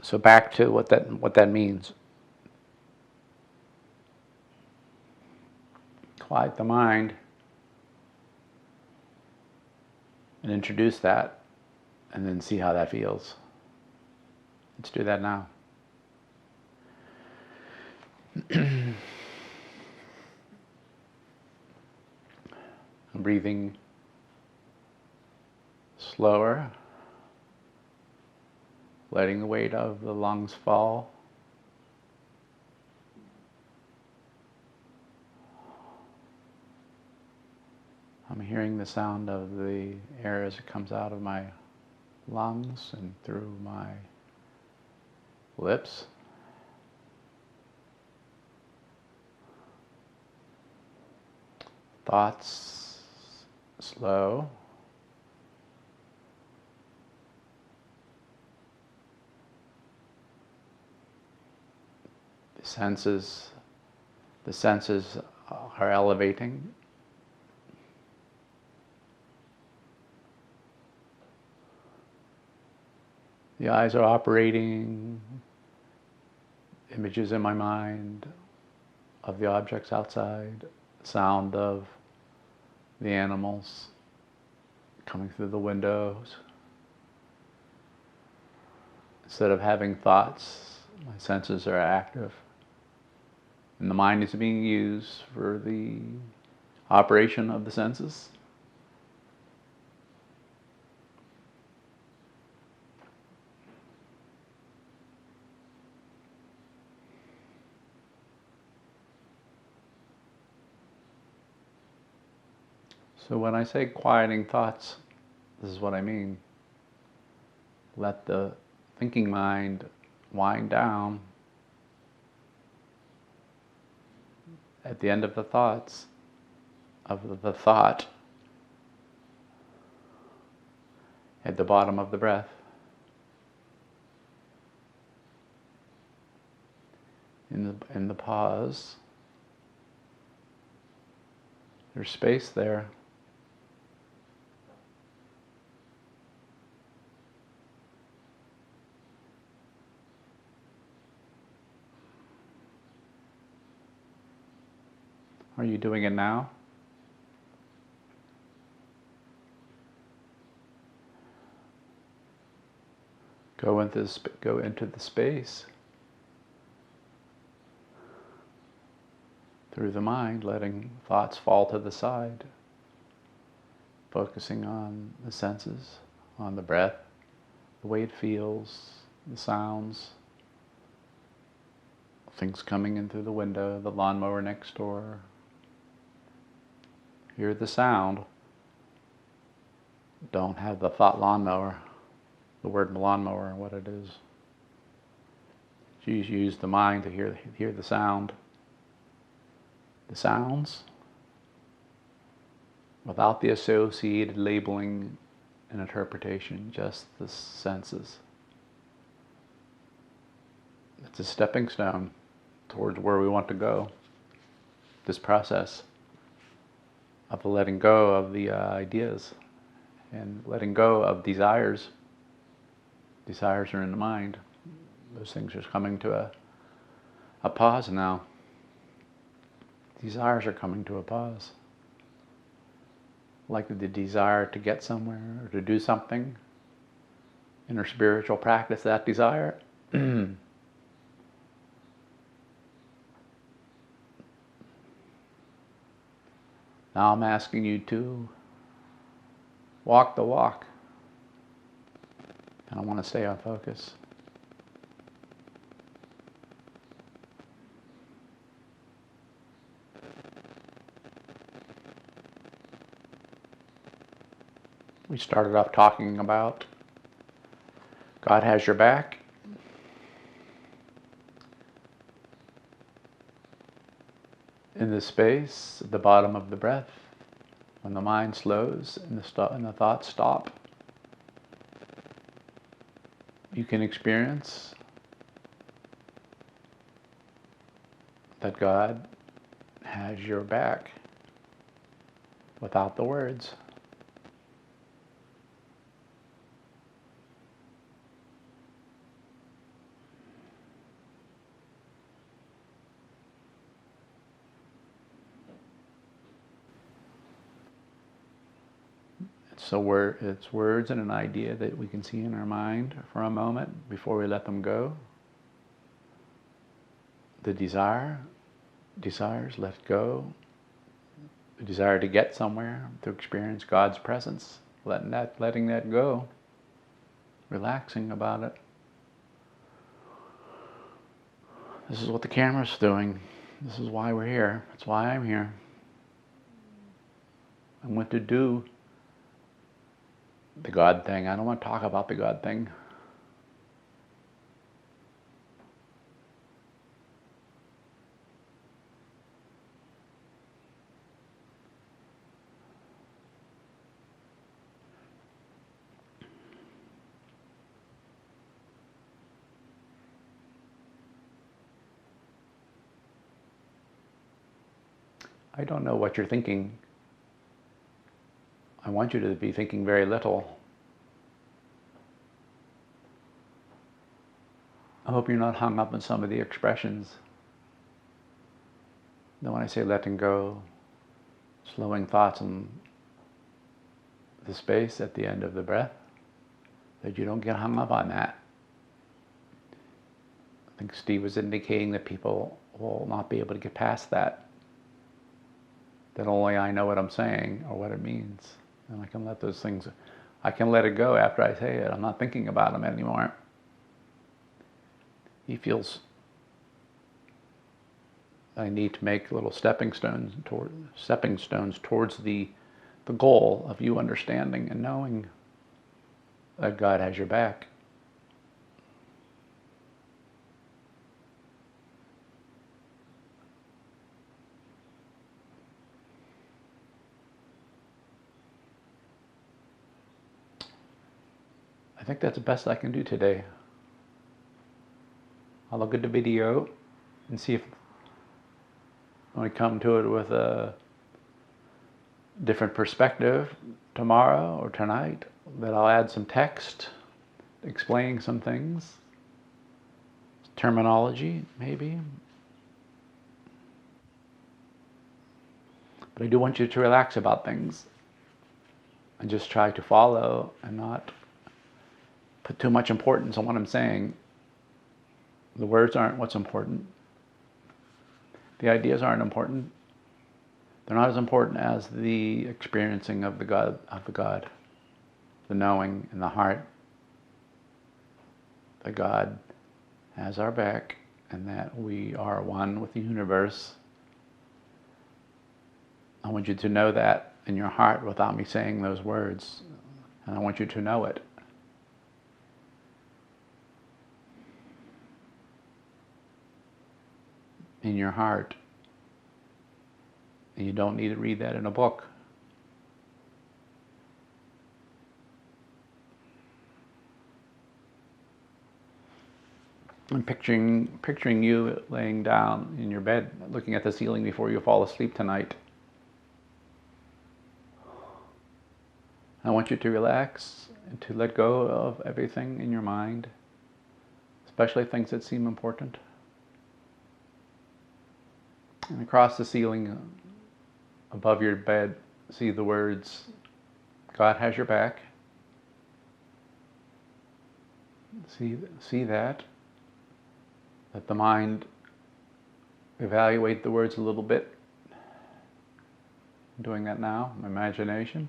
So back to what that means. Quiet the mind and introduce that, and then see how that feels. Let's do that now. Breathing slower, letting the weight of the lungs fall. I'm hearing the sound of the air as it comes out of my lungs and through my lips. Thoughts slow. The senses are elevating. The eyes are operating. Images in my mind of the objects outside, sound of the animals coming through the windows. Instead of having thoughts, my senses are active. And the mind is being used for the operation of the senses. So when I say quieting thoughts, this is what I mean. Let the thinking mind wind down. At the end of the thought, at the bottom of the breath. In the pause, there's space there. Are you doing it now? Go into the space through the mind, letting thoughts fall to the side, focusing on the senses, on the breath, the way it feels, the sounds, things coming in through the window, the lawnmower next door. Hear the sound. Don't have the thought lawnmower, the word lawnmower and what it is. Use the mind to hear the sound. The sounds without the associated labeling and interpretation, just the senses. It's a stepping stone towards where we want to go. This process of the letting go of the ideas and letting go of desires. Desires are in the mind. Those things are coming to a pause now. Desires are coming to a pause. Like the desire to get somewhere or to do something. In our spiritual practice, that desire. Now I'm asking you to walk the walk. And I want to stay on focus. We started off talking about God has your back. In this space, at the bottom of the breath, when the mind slows and the thoughts stop, you can experience that God has your back without the words. It's words and an idea that we can see in our mind for a moment before we let them go. The desires, let go. The desire to get somewhere, to experience God's presence, letting that go, relaxing about it. This is what the camera's doing. This is why we're here. That's why I'm here. I want to do the God thing. I don't want to talk about the God thing. I don't know what you're thinking. I want you to be thinking very little. I hope you're not hung up on some of the expressions. Then when I say letting go, slowing thoughts in the space at the end of the breath, that you don't get hung up on that. I think Steve was indicating that people will not be able to get past that. That only I know what I'm saying or what it means. And I can let those things, I can let it go after I say it. I'm not thinking about them anymore. He feels I need to make little stepping stones towards the goal of you understanding and knowing that God has your back. I think that's the best I can do today. I'll look at the video and see if when we come to it with a different perspective tomorrow or tonight, that I'll add some text explaining some things, terminology maybe. But I do want you to relax about things and just try to follow and not put too much importance on what I'm saying. The words aren't what's important. The ideas aren't important. They're not as important as the experiencing of the God, the knowing in the heart that God has our back and that we are one with the universe. I want you to know that in your heart without me saying those words, and I want you to know it. In your heart. And you don't need to read that in a book. I'm picturing you laying down in your bed, looking at the ceiling before you fall asleep tonight. I want you to relax and to let go of everything in your mind, especially things that seem important. And across the ceiling above your bed, see the words, God has your back. See that. Let the mind evaluate the words a little bit. I'm doing that now, my imagination.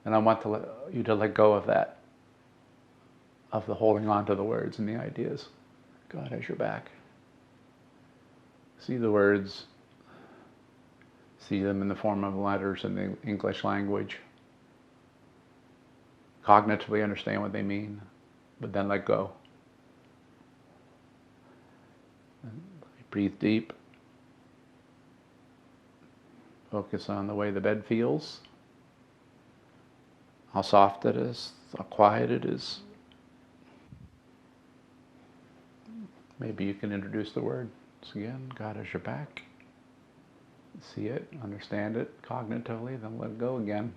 And I want you to let go of that, of the holding on to the words and the ideas. God has your back. See the words, see them in the form of letters in the English language. Cognitively understand what they mean, but then let go. And breathe deep. Focus on the way the bed feels, how soft it is, how quiet it is. Maybe you can introduce the words again. God has your back. See it, understand it cognitively, then let it go again.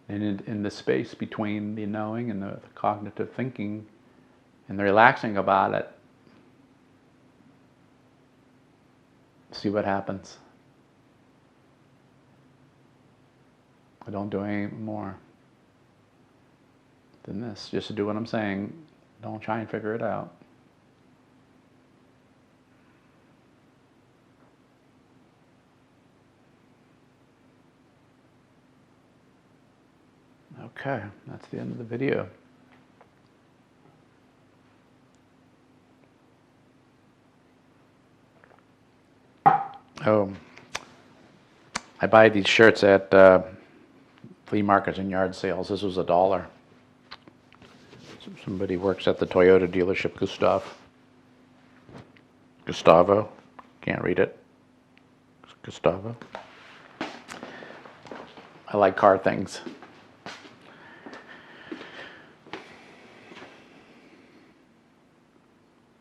And in the space between the knowing and the cognitive thinking and the relaxing about it, see what happens. I don't do any more than this. Just do what I'm saying. Don't try and figure it out. Okay, that's the end of the video. Oh, I buy these shirts at flea markets and yard sales. This was $1. Somebody works at the Toyota dealership, Gustavo. Can't read it. Gustavo. I like car things.